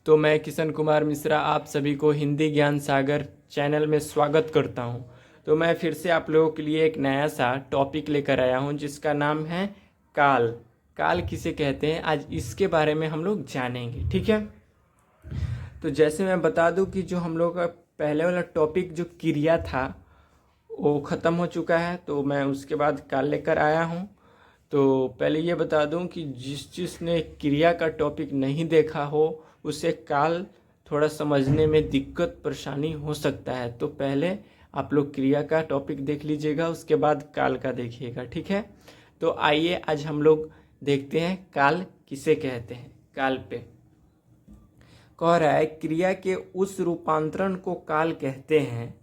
तो मैं किशन कुमार मिश्रा आप सभी को हिंदी ज्ञान सागर चैनल में स्वागत करता हूं। तो मैं फिर से आप लोगों के लिए एक नया सा टॉपिक लेकर आया हूं जिसका नाम है काल। काल किसे कहते हैं, आज इसके बारे में हम लोग जानेंगे। ठीक है, तो जैसे मैं बता दूं कि जो हम लोग का पहले वाला टॉपिक जो क्रिया था वो ख़त्म हो चुका है, तो मैं उसके बाद काल लेकर आया हूं। तो पहले ये बता दूं कि जिसने क्रिया का टॉपिक नहीं देखा हो उसे काल थोड़ा समझने में दिक्कत परेशानी हो सकता है। तो पहले आप लोग क्रिया का टॉपिक देख लीजिएगा, उसके बाद काल का देखिएगा। ठीक है, तो आइए आज हम लोग देखते हैं काल किसे कहते हैं। काल पे कह रहा है क्रिया के उस रूपांतरण को काल कहते हैं।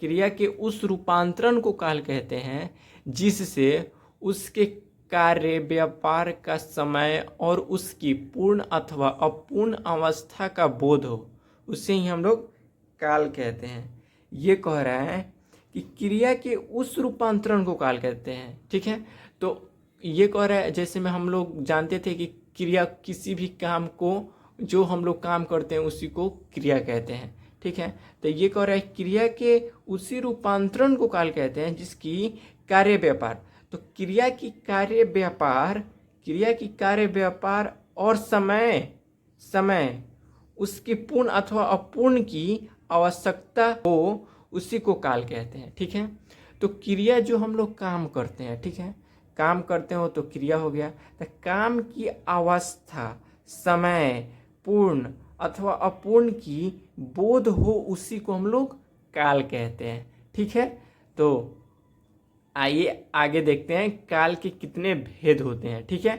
क्रिया के उस रूपांतरण को काल कहते हैं जिससे उसके कार्य व्यापार का समय और उसकी पूर्ण अथवा अपूर्ण अवस्था का बोध हो, उसे ही हम लोग काल कहते हैं। ये कह रहा है कि क्रिया के उस रूपांतरण को काल कहते हैं। ठीक है, तो ये कह रहा है जैसे में हम लोग जानते थे कि क्रिया किसी भी काम को जो हम लोग काम करते हैं उसी को क्रिया कहते हैं। ठीक है, तो ये कह रहा है क्रिया के उसी रूपांतरण को काल कहते हैं जिसकी कार्य व्यापार, तो क्रिया की कार्य व्यापार और समय उसकी पूर्ण अथवा अपूर्ण की आवश्यकता हो, उसी को काल कहते हैं। ठीक है, तो क्रिया जो हम लोग काम करते हैं, ठीक है, काम करते हो तो क्रिया हो गया। तो काम की अवस्था, समय, पूर्ण अथवा अपूर्ण की बोध हो, उसी को हम लोग काल कहते हैं। ठीक है, तो आइए आगे देखते हैं काल के कितने भेद होते हैं। ठीक है,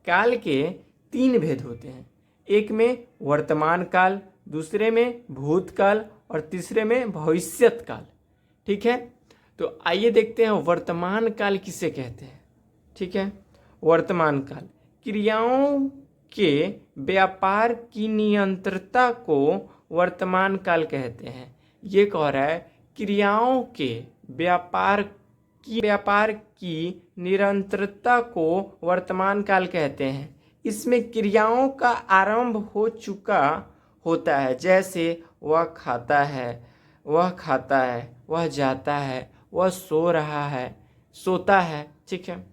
काल के 3 भेद होते हैं। एक में वर्तमान काल, दूसरे में भूतकाल और तीसरे में भविष्यत काल। ठीक है, तो आइए देखते हैं वर्तमान काल किसे कहते हैं। ठीक है, वर्तमान काल क्रियाओं के व्यापार की निरंतरता को वर्तमान काल कहते हैं। ये कह रहा है क्रियाओं के व्यापार की निरंतरता को वर्तमान काल कहते हैं। इसमें क्रियाओं का आरंभ हो चुका होता है, जैसे वह खाता है, वह जाता है, वह सो रहा है, सोता है। ठीक है,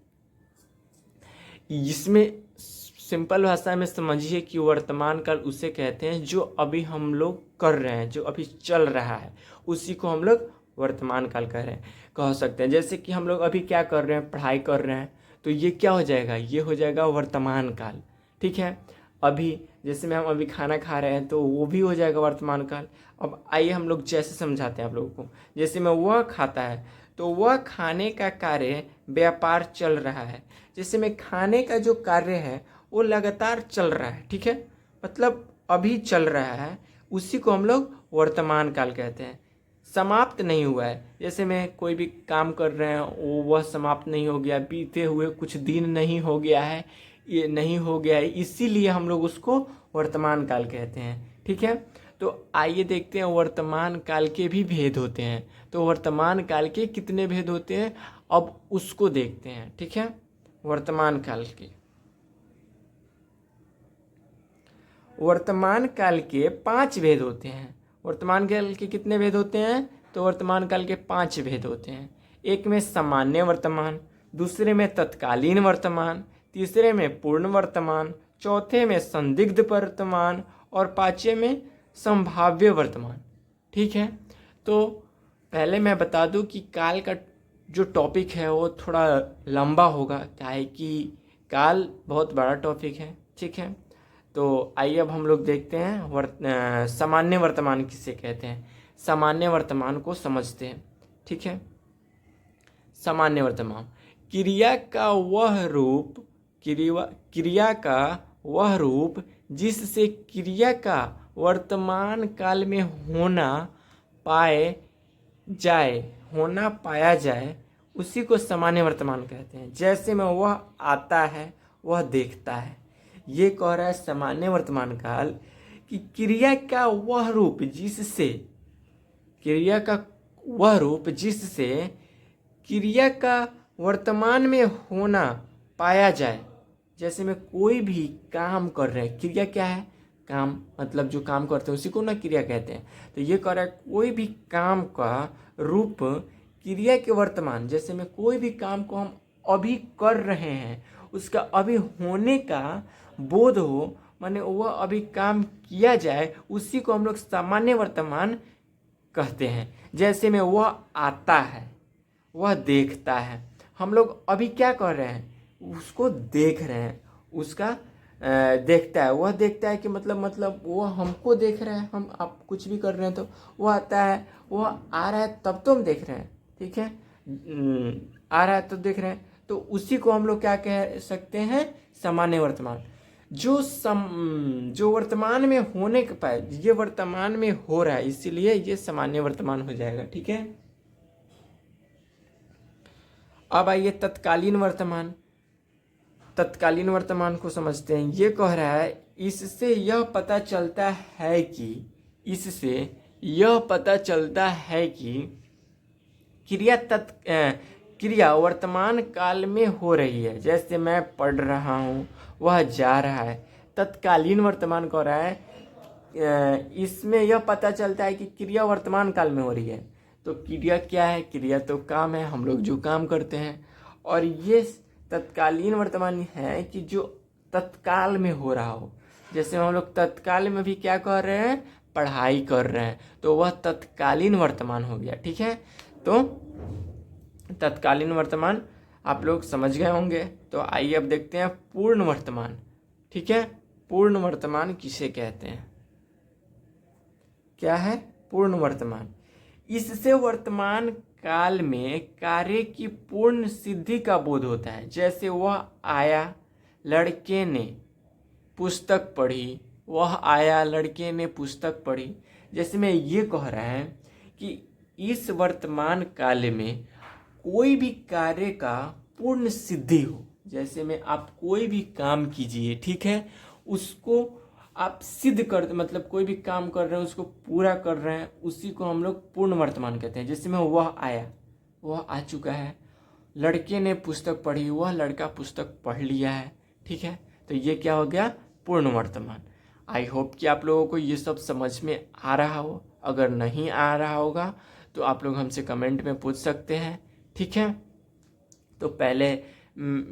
इसमें सिंपल भाषा में समझिए कि वर्तमान काल उसे कहते हैं जो अभी हम लोग कर रहे हैं, जो अभी चल रहा है, उसी को हम लोग वर्तमान काल कह सकते हैं। जैसे कि हम लोग अभी क्या कर रहे हैं, पढ़ाई कर रहे हैं, तो ये क्या हो जाएगा, ये हो जाएगा वर्तमान काल। ठीक है, अभी जैसे में हम अभी खाना खा रहे हैं तो वो भी हो जाएगा वर्तमान काल। अब आइए हम लोग जैसे समझाते हैं आप लोगों को। जैसे में वह खाता है तो वह खाने का कार्य व्यापार चल रहा है। जैसे में खाने का जो कार्य है वो लगातार चल रहा है। ठीक है, मतलब अभी चल रहा है, उसी को हम लोग वर्तमान काल कहते हैं। समाप्त नहीं हुआ है, जैसे में कोई भी काम कर रहे हैं वह समाप्त नहीं हो गया, बीते हुए कुछ दिन नहीं हो गया है, ये नहीं हो गया है, इसीलिए हम लोग उसको वर्तमान काल कहते हैं। ठीक है, तो आइए देखते हैं वर्तमान काल के भी भेद होते हैं। तो वर्तमान काल के कितने भेद होते हैं अब उसको देखते हैं। ठीक है, वर्तमान काल के 5 भेद होते हैं। वर्तमान काल के कितने भेद होते हैं, तो वर्तमान काल के 5 भेद होते हैं। एक में सामान्य वर्तमान, दूसरे में तत्कालीन वर्तमान, तीसरे में पूर्ण वर्तमान, चौथे में संदिग्ध वर्तमान और 5वें में संभाव्य वर्तमान। ठीक है, तो पहले मैं बता दूं कि काल का जो टॉपिक है वो थोड़ा लंबा होगा, क्या है कि काल बहुत बड़ा टॉपिक है। ठीक है, तो आइए अब हम लोग देखते हैं सामान्य वर्तमान किसे कहते हैं। सामान्य वर्तमान को समझते हैं। ठीक है, सामान्य वर्तमान क्रिया का वह रूप जिससे क्रिया का वर्तमान काल में होना पाया जाए, उसी को सामान्य वर्तमान कहते हैं। जैसे में वह आता है, वह देखता है। ये कह रहा है सामान्य वर्तमान काल कि क्रिया का वह रूप जिससे क्रिया का वर्तमान में होना पाया जाए। जैसे में कोई भी काम कर रहे हैं, क्रिया क्या है, काम मतलब जो काम करते हैं उसी को ना क्रिया कहते हैं। तो ये कह रहा है कोई भी काम का रूप क्रिया के वर्तमान, जैसे में कोई भी काम को हम अभी कर रहे हैं उसका अभी होने का बोध हो, माने वह अभी काम किया जाए, उसी को हम लोग सामान्य वर्तमान कहते हैं। जैसे में वह आता है, वह देखता है, हम लोग अभी क्या कर रहे हैं, उसको देख रहे हैं, उसका देखता है, वह देखता है कि मतलब वह हमको देख रहा है, हम आप कुछ भी कर रहे हैं तो वह आता है, वह आ रहा है तब तो हम देख रहे हैं, ठीक है, आ रहा है तो देख रहे हैं, तो उसी को हम लोग क्या कह सकते हैं, सामान्य वर्तमान। जो वर्तमान में होने के पाए, ये वर्तमान में हो रहा है इसीलिए ये सामान्य वर्तमान हो जाएगा, ठीक है। अब आइए तत्कालीन वर्तमान। तत्कालीन वर्तमान को समझते हैं। ये कह रहा है इससे यह पता चलता है कि क्रिया वर्तमान काल में हो रही है। जैसे मैं पढ़ रहा हूँ, वह जा रहा है, तत्कालीन वर्तमान कह रहा है इसमें यह पता चलता है कि क्रिया वर्तमान काल में हो रही है। तो क्रिया क्या है, क्रिया तो काम है, हम लोग जो काम करते हैं, और ये तत्कालीन वर्तमान है कि जो तत्काल में हो रहा हो। जैसे हम लोग तत्काल में भी क्या कर रहे हैं, पढ़ाई कर रहे हैं, तो वह तत्कालीन वर्तमान हो गया, ठीक है। तो तत्कालीन वर्तमान आप लोग समझ गए होंगे। तो आइए अब देखते हैं पूर्ण वर्तमान, ठीक है। पूर्ण वर्तमान किसे कहते हैं, क्या है पूर्ण वर्तमान। इससे वर्तमान काल में कार्य की पूर्ण सिद्धि का बोध होता है। जैसे वह आया, लड़के ने पुस्तक पढ़ी, वह आया, लड़के ने पुस्तक पढ़ी। जैसे मैं ये कह रहा है कि इस वर्तमान काल में कोई भी कार्य का पूर्ण सिद्धि हो। जैसे में आप कोई भी काम कीजिए, ठीक है, उसको आप सिद्ध कर, मतलब कोई भी काम कर रहे हैं उसको पूरा कर रहे हैं, उसी को हम लोग पूर्ण वर्तमान कहते हैं। जैसे में वह आया, वह आ चुका है, लड़के ने पुस्तक पढ़ी, वह लड़का पुस्तक पढ़ लिया है, ठीक है। तो ये क्या हो गया, पूर्ण वर्तमान। आई होप कि आप लोगों को ये सब समझ में आ रहा हो। अगर नहीं आ रहा होगा तो आप लोग हमसे कमेंट में पूछ सकते हैं, ठीक है। तो पहले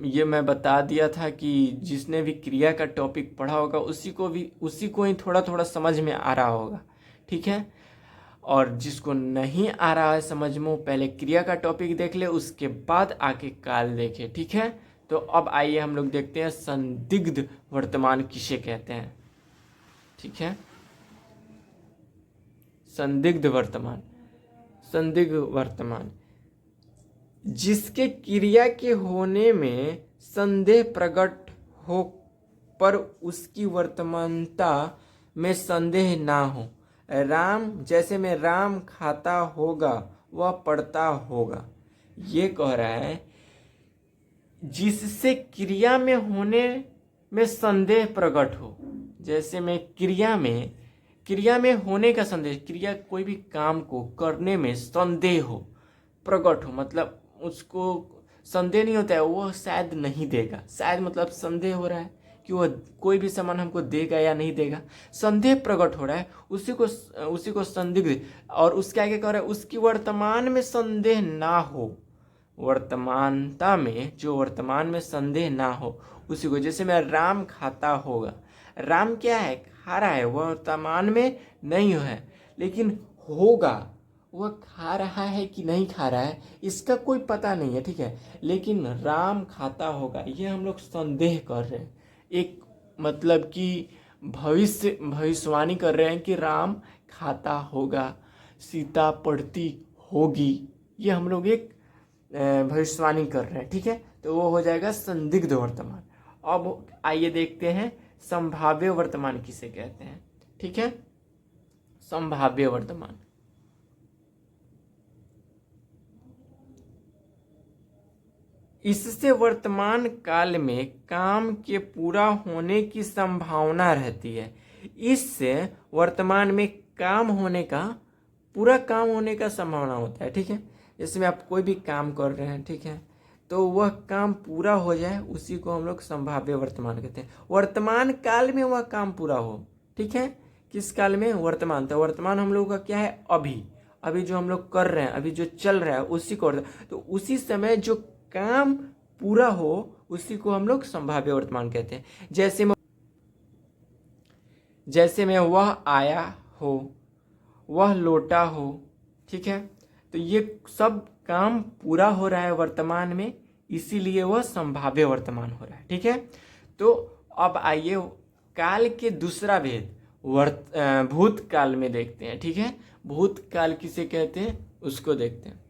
ये मैं बता दिया था कि जिसने भी क्रिया का टॉपिक पढ़ा होगा उसी को ही थोड़ा थोड़ा समझ में आ रहा होगा, ठीक है। और जिसको नहीं आ रहा है समझ में, पहले क्रिया का टॉपिक देख ले, उसके बाद आके काल देखे, ठीक है। तो अब आइए हम लोग देखते हैं संदिग्ध वर्तमान किसे कहते हैं, ठीक है। संदिग्ध वर्तमान, संदिग्ध वर्तमान जिसके क्रिया के होने में संदेह प्रकट हो पर उसकी वर्तमानता में संदेह ना हो। राम, जैसे में राम खाता होगा, वह पढ़ता होगा। ये कह रहा है जिससे क्रिया में होने में संदेह प्रकट हो। जैसे में क्रिया में होने का संदेह, क्रिया कोई भी काम को करने में संदेह हो, प्रकट हो, मतलब उसको संदेह नहीं होता है, वो शायद नहीं देगा। शायद मतलब संदेह हो रहा है कि वह कोई भी सामान हमको देगा या नहीं देगा, संदेह प्रकट हो रहा है, उसी को संदिग्ध। और उसके आगे कह रहा है उसकी वर्तमान में संदेह ना हो। वर्तमानता में, जो वर्तमान में संदेह ना हो उसी को। जैसे मैं राम खाता होगा, राम क्या है, खा रहा है, वह वर्तमान में नहीं है, लेकिन होगा, वह खा रहा है कि नहीं खा रहा है इसका कोई पता नहीं है, ठीक है। लेकिन राम खाता होगा, ये हम लोग संदेह कर रहे हैं, एक मतलब कि भविष्यवाणी कर रहे हैं कि राम खाता होगा, सीता पढ़ती होगी, ये हम लोग एक भविष्यवाणी कर रहे हैं, ठीक है। तो वो हो जाएगा संदिग्ध वर्तमान। अब आइए देखते हैं संभाव्य वर्तमान किसे कहते हैं, ठीक है। संभाव्य वर्तमान, इससे वर्तमान काल में काम के पूरा होने की संभावना रहती है। इससे वर्तमान में काम होने का, पूरा काम होने का संभावना होता है, ठीक है। जैसे में आप कोई भी काम कर रहे हैं, ठीक है, तो वह काम पूरा हो जाए, उसी को हम लोग संभाव्य वर्तमान कहते हैं। वर्तमान काल में वह काम पूरा हो, ठीक है। किस काल में? वर्तमान। तो वर्तमान हम लोगों का क्या है? अभी। अभी जो हम लोग कर रहे हैं, अभी जो चल रहा है उसी को, तो उसी समय जो काम पूरा हो उसी को हम लोग संभाव्य वर्तमान कहते हैं। जैसे में वह आया हो, वह लौटा हो, ठीक है। तो ये सब काम पूरा हो रहा है वर्तमान में, इसीलिए वह संभाव्य वर्तमान हो रहा है, ठीक है। तो अब आइए काल के दूसरा भेद भूतकाल में देखते हैं, ठीक है। भूतकाल किसे कहते हैं उसको देखते हैं।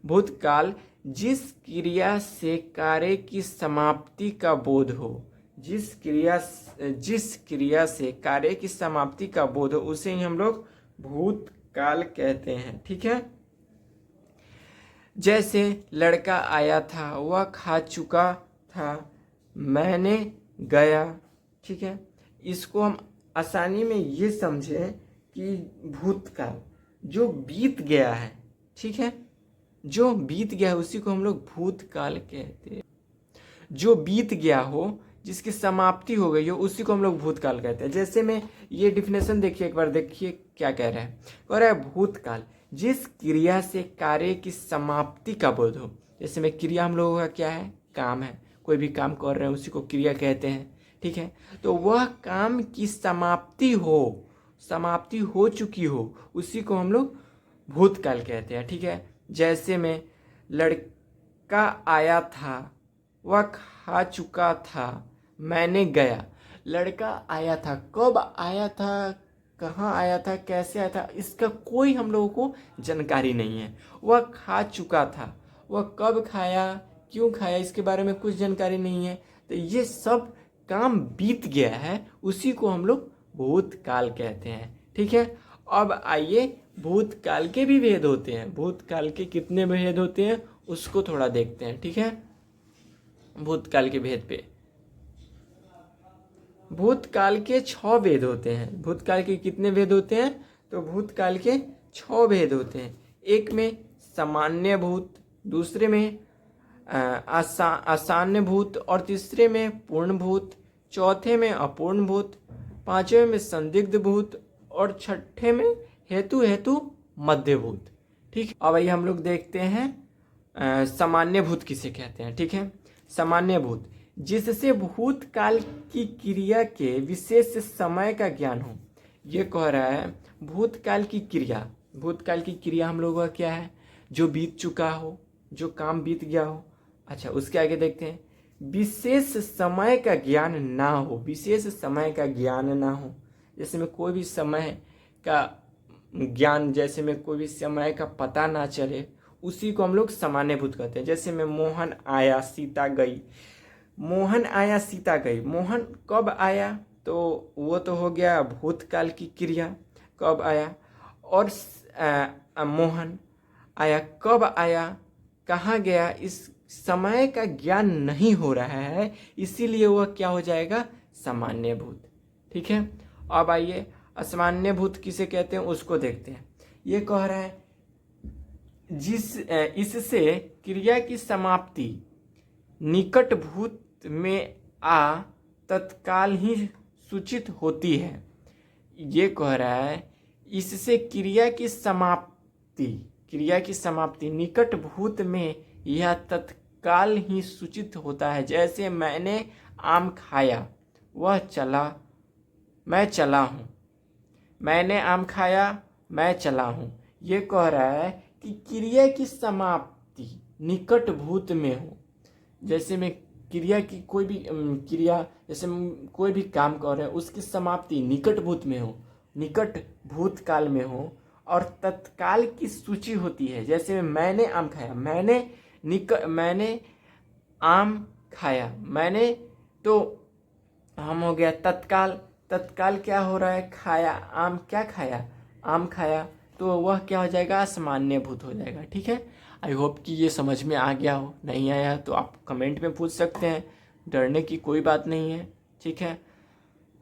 भूतकाल जिस क्रिया से कार्य की समाप्ति का बोध हो, जिस क्रिया से कार्य की समाप्ति का बोध हो उसे ही हम लोग भूतकाल कहते हैं, ठीक है। जैसे लड़का आया था, वह खा चुका था, मैंने गया, ठीक है। इसको हम आसानी में ये समझें कि भूतकाल जो बीत गया है, ठीक है, जो बीत गया है उसी को हम लोग भूतकाल कहते हैं। जो बीत गया हो, जिसकी समाप्ति हो गई हो उसी को हम लोग भूतकाल कहते हैं। जैसे में ये डिफिनेशन देखिए, एक बार देखिए क्या कह रहा है। कह रहा है भूतकाल जिस क्रिया से कार्य की समाप्ति का बोध हो। जैसे में क्रिया हम लोगों का क्या है? काम है। कोई भी काम कर रहे हैं उसी को क्रिया कहते हैं, ठीक है। तो वह काम की समाप्ति हो चुकी हो उसी को हम लोग भूतकाल कहते हैं, ठीक है। जैसे में लड़का आया था, वह खा चुका था, मैंने गया। लड़का आया था, कब आया था, कहाँ आया था, कैसे आया था, इसका कोई हम लोगों को जानकारी नहीं है। वह खा चुका था, वह कब खाया, क्यों खाया, इसके बारे में कुछ जानकारी नहीं है। तो ये सब काम बीत गया है, उसी को हम लोग भूतकाल कहते हैं, ठीक है। अब आइए भूतकाल के भी भेद होते हैं। भूतकाल के कितने भेद होते हैं उसको थोड़ा देखते हैं, ठीक है। भूतकाल के भेद पे भूतकाल के 6 भेद होते हैं। भूतकाल के कितने भेद होते हैं? तो भूतकाल के 6 भेद होते हैं। एक में सामान्य भूत, दूसरे में आसान्य भूत, और तीसरे में पूर्ण भूत, चौथे में अपूर्ण भूत, पांचवें में संदिग्ध भूत, और छठे में हेतु मध्य भूत, ठीक। अब आइए हम लोग देखते हैं सामान्य भूत किसे कहते हैं, ठीक है। सामान्य भूत जिससे भूतकाल की क्रिया के विशेष समय का ज्ञान हो। ये कह रहा है भूतकाल की क्रिया हम लोगों का क्या है? जो बीत चुका हो, जो काम बीत गया हो। अच्छा, उसके आगे देखते हैं विशेष समय का ज्ञान ना हो। विशेष समय का ज्ञान ना हो, जैसे में कोई भी समय का ज्ञान, जैसे में कोई भी समय का पता ना चले, उसी को हम लोग सामान्य भूत कहते हैं। जैसे में मोहन आया सीता गई। मोहन आया सीता गई, मोहन कब आया? तो वो तो हो गया भूतकाल की क्रिया, कब आया। और मोहन आया, कब आया, कहाँ गया, इस समय का ज्ञान नहीं हो रहा है, इसीलिए वह क्या हो जाएगा? सामान्य भूत, ठीक है। अब आइए असामान्य भूत किसे कहते हैं उसको देखते हैं। ये कह रहा है इससे क्रिया की समाप्ति निकट भूत में तत्काल ही सूचित होती है। ये कह रहा है इससे क्रिया की समाप्ति निकट भूत में यह तत्काल ही सूचित होता है। जैसे मैंने आम खाया, वह चला, मैं चला हूँ। मैंने आम खाया, मैं चला हूँ। ये कह रहा है कि क्रिया की समाप्ति निकट भूत में हो। जैसे में क्रिया की कोई भी क्रिया, जैसे कोई भी काम कर रहे हैं उसकी समाप्ति निकट भूत में हो, निकट भूतकाल में हो, और तत्काल की सूची होती है। जैसे मैंने आम खाया, मैंने आम खाया, मैंने तो हम हो गया तत्काल क्या हो रहा है? खाया, आम क्या खाया? आम खाया, तो वह क्या हो जाएगा? सामान्य भूत हो जाएगा, ठीक है। आई होप कि ये समझ में आ गया हो। नहीं आया तो आप कमेंट में पूछ सकते हैं, डरने की कोई बात नहीं है, ठीक है।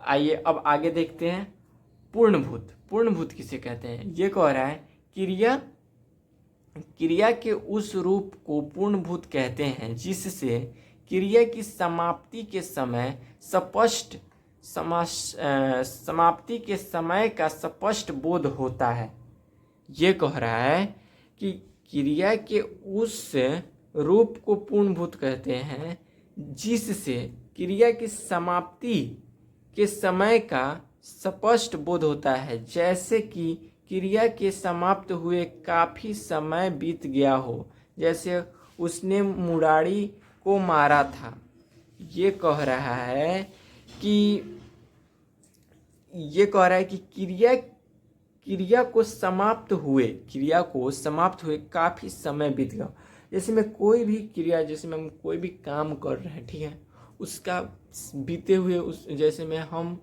आइए अब आगे देखते हैं पूर्ण भूत किसे कहते हैं। ये कह रहा है क्रिया के उस रूप को पूर्ण भूत कहते हैं जिससे क्रिया की समाप्ति के समय समाप्ति के समय का स्पष्ट बोध होता है। ये कह रहा है कि क्रिया के उस रूप को पूर्णभूत कहते हैं जिससे क्रिया की समाप्ति के समय का स्पष्ट बोध होता है, जैसे कि क्रिया के समाप्त हुए काफी समय बीत गया हो, जैसे उसने मुरारी को मारा था। ये कह रहा है कि क्रिया को समाप्त हुए काफी समय बीत गया। जैसे मैं कोई भी क्रिया, जैसे मैं कोई भी काम कर रहे हैं, ठीक है, उसका बीते हुए जैसे में हम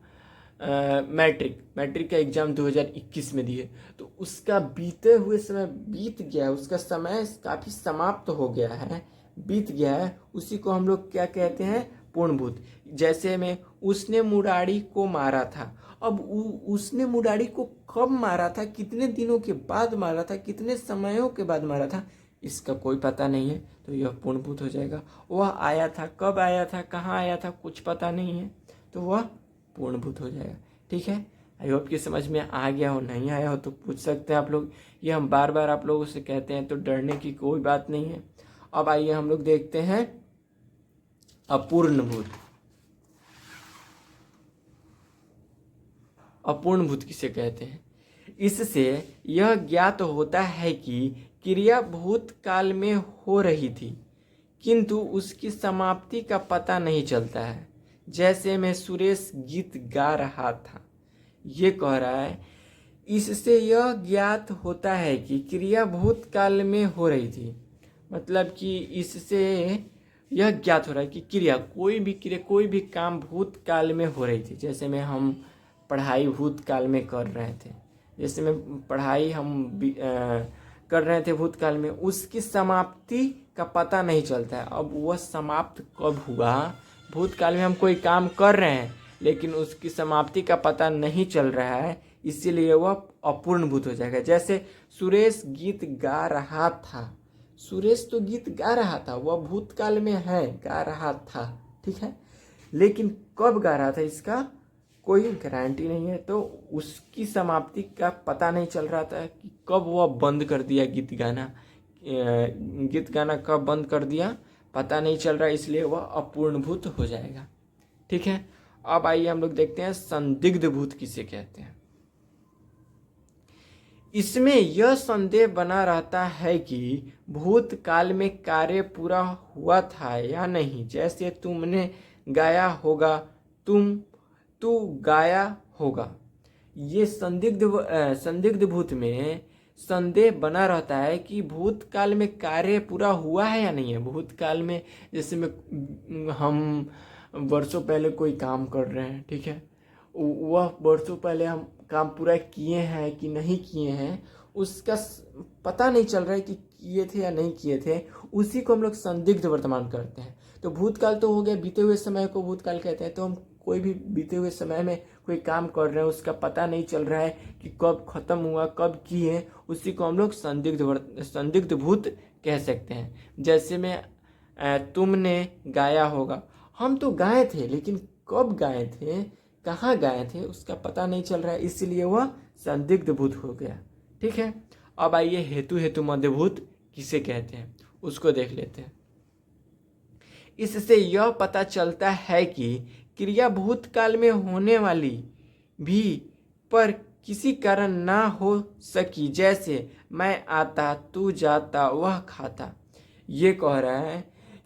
मैट्रिक का एग्ज़ाम 2021 में दिए, तो उसका बीते हुए समय बीत गया है, उसका समय काफ़ी समाप्त हो गया है, बीत गया है, उसी को हम लोग क्या कहते हैं, पूर्णभूत। जैसे में उसने मुरारी को मारा था, अब उसने मुरारी को कब मारा था, कितने दिनों के बाद मारा था, कितने समयों के बाद मारा था, इसका कोई पता नहीं है, तो यह पूर्णभूत हो जाएगा। वह आया था, कब आया था, कहाँ आया था, कुछ पता नहीं है, तो वह पूर्णभूत हो जाएगा। ठीक है, आई होप कि समझ में आ गया हो, नहीं आया हो तो पूछ सकते हैं आप लोग। ये हम बार बार आप लोगों से कहते हैं, तो डरने की कोई बात नहीं है। अब आइए हम लोग देखते हैं अपूर्णभूत। अपूर्णभूत किसे कहते हैं? इससे यह ज्ञात होता है कि क्रिया भूतकाल में हो रही थी, किंतु उसकी समाप्ति का पता नहीं चलता है। जैसे मैं सुरेश गीत गा रहा था, ये कह रहा है इससे यह ज्ञात होता है कि क्रिया भूतकाल में हो रही थी। मतलब कि इससे यह ज्ञात हो रहा है कि क्रिया कोई भी काम भूतकाल में हो रही थी। जैसे में हम पढ़ाई भूतकाल में कर रहे थे, जैसे में पढ़ाई हम कर रहे थे भूतकाल में, उसकी समाप्ति का पता नहीं चलता है। अब वह समाप्त कब हुआ, भूतकाल में हम कोई काम कर रहे हैं लेकिन उसकी समाप्ति का पता नहीं चल रहा है, इसीलिए वह अपूर्णभूत हो जाएगा। जैसे सुरेश गीत गा रहा था, सुरेश तो गीत गा रहा था, वह भूतकाल में है, गा रहा था, ठीक है, लेकिन कब गा रहा था इसका कोई गारंटी नहीं है, तो उसकी समाप्ति का पता नहीं चल रहा था कि कब वह बंद कर दिया गीत गाना कब बंद कर दिया पता नहीं चल रहा, इसलिए वह अपूर्णभूत हो जाएगा। ठीक है, अब आइए हम लोग देखते हैं संदिग्ध भूत किसे कहते हैं। इसमें यह संदेह बना रहता है कि भूतकाल में कार्य पूरा हुआ था या नहीं। जैसे तुमने गाया होगा, तू गाया होगा। ये संदिग्ध भूत में संदेह बना रहता है कि भूतकाल में कार्य पूरा हुआ है या नहीं है। भूतकाल में जैसे में हम वर्षों पहले कोई काम कर रहे हैं, ठीक है, वह वर्षों पहले हम काम पूरा किए हैं कि नहीं किए हैं, उसका पता नहीं चल रहा है कि किए थे या नहीं किए थे, उसी को हम लोग संदिग्ध वर्तमान करते हैं। तो भूतकाल तो हो गया, बीते हुए समय को भूतकाल कहते हैं। तो हम कोई भी बीते हुए समय में कोई काम कर रहे हैं, उसका पता नहीं चल रहा है कि कब खत्म हुआ, कब किए, उसी को हम लोग संदिग्ध भूत कह सकते हैं। जैसे में तुमने गाया होगा, हम तो गाए थे लेकिन कब गाए थे, कहाँ गाए थे, उसका पता नहीं चल रहा है, इसलिए वह संदिग्ध भूत हो गया। ठीक है, अब आइए हेतु मध्यभूत किसे कहते हैं, उसको देख लेते हैं। इससे यह पता चलता है कि क्रिया भूतकाल में होने वाली भी पर किसी कारण ना हो सकी। जैसे मैं आता, तू जाता, वह खाता। ये कह रहा है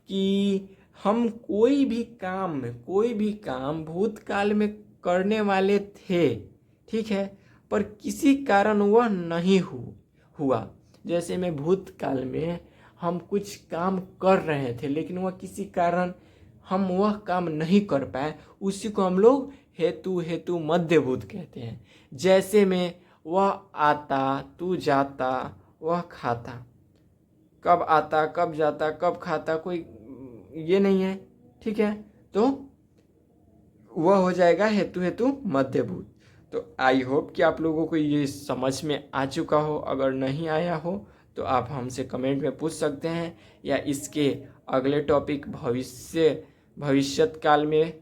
कि हम कोई भी काम भूतकाल में करने वाले थे, ठीक है, पर किसी कारण वह नहीं हुआ। जैसे में भूतकाल में हम कुछ काम कर रहे थे लेकिन वह किसी कारण हम वह काम नहीं कर पाए, उसी को हम लोग हेतु मध्यभूत कहते हैं। जैसे में वह आता, तू जाता, वह खाता। कब आता, कब जाता, कब खाता, कोई ये नहीं है, ठीक है, तो वह हो जाएगा हेतु मध्यभूत। तो आई होप कि आप लोगों को ये समझ में आ चुका हो। अगर नहीं आया हो तो आप हमसे कमेंट में पूछ सकते हैं, या इसके अगले टॉपिक भविष्यत काल में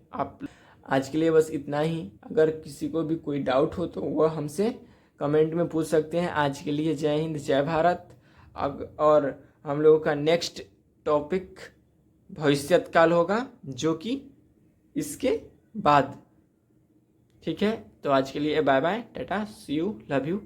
आज के लिए बस इतना ही। अगर किसी को भी कोई डाउट हो तो वह हमसे कमेंट में पूछ सकते हैं। आज के लिए जय हिंद, जय भारत। और हम लोगों का नेक्स्ट टॉपिक भविष्यत काल होगा, जो कि इसके बाद। ठीक है, तो आज के लिए bye bye, tata, see you, love you.